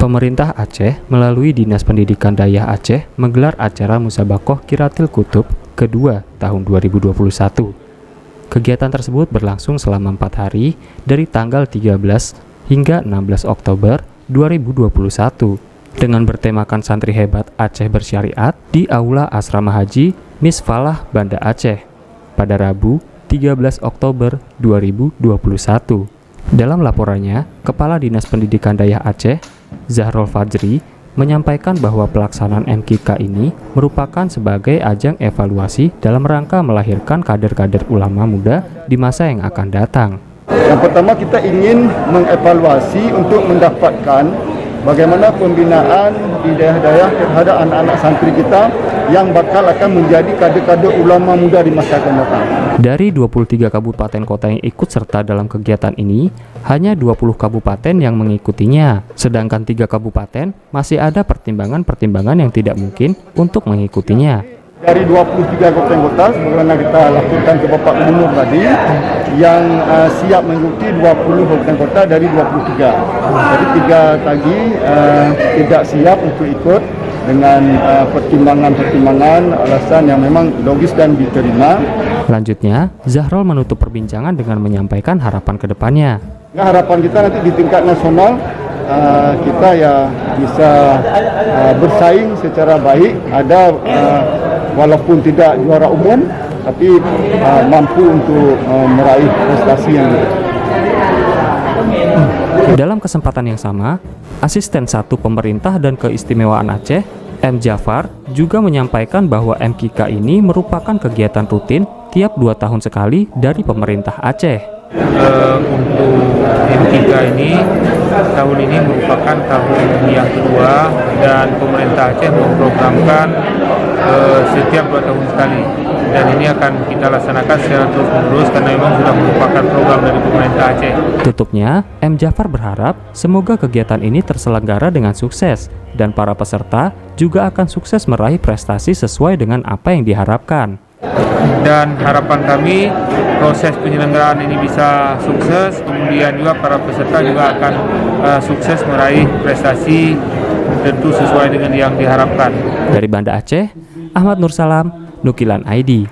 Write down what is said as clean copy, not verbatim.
Pemerintah Aceh melalui Dinas Pendidikan Dayah Aceh menggelar acara Musabakoh Qiraatil Kutub kedua tahun 2021. Kegiatan tersebut berlangsung selama 4 hari dari tanggal 13 hingga 16 Oktober 2021 dengan bertemakan Santri Hebat Aceh Bersyariat di Aula Asrama Haji Misfalah Banda Aceh pada Rabu 13 Oktober 2021. Dalam laporannya, Kepala Dinas Pendidikan Dayah Aceh, Zahrul Fajri, menyampaikan bahwa pelaksanaan MQK ini merupakan sebagai ajang evaluasi dalam rangka melahirkan kader-kader ulama muda di masa yang akan datang. Yang pertama, kita ingin mengevaluasi untuk mendapatkan bagaimana pembinaan di daerah-daerah terhadap anak-anak santri kita yang bakal akan menjadi kader-kader ulama muda di masa akan datang. Dari 23 kabupaten kota yang ikut serta dalam kegiatan ini, hanya 20 kabupaten yang mengikutinya. Sedangkan 3 kabupaten masih ada pertimbangan-pertimbangan yang tidak mungkin untuk mengikutinya. Dari 23 kabupaten kota, sebagaimana kita laporkan ke Bapak Gubernur tadi, yang siap mengikuti 20 kabupaten kota dari 23. Jadi 3 lagi tidak siap untuk ikut dengan pertimbangan-pertimbangan alasan yang memang logis dan diterima. Selanjutnya, Zahrul menutup perbincangan dengan menyampaikan harapan ke depannya. Harapan kita nanti di tingkat nasional kita ya bisa bersaing secara baik, ada walaupun tidak juara umum tapi mampu untuk meraih prestasi yang baik. Dalam kesempatan yang sama, Asisten 1 Pemerintah dan Keistimewaan Aceh, M. Jafar, juga menyampaikan bahwa MQK ini merupakan kegiatan rutin tiap 2 tahun sekali dari pemerintah Aceh. Untuk MQK ini, tahun ini merupakan tahun yang kedua dan pemerintah Aceh memprogramkan setiap 2 tahun sekali. Dan ini akan kita laksanakan secara terus-menerus karena memang sudah merupakan program dari pemerintah Aceh. Tutupnya, M. Jafar berharap semoga kegiatan ini terselenggara dengan sukses dan para peserta juga akan sukses meraih prestasi sesuai dengan apa yang diharapkan. Dan harapan kami proses penyelenggaraan ini bisa sukses, kemudian juga para peserta juga akan sukses meraih prestasi tentu sesuai dengan yang diharapkan. Dari Banda Aceh, Ahmad Nursalam, Nukilan ID.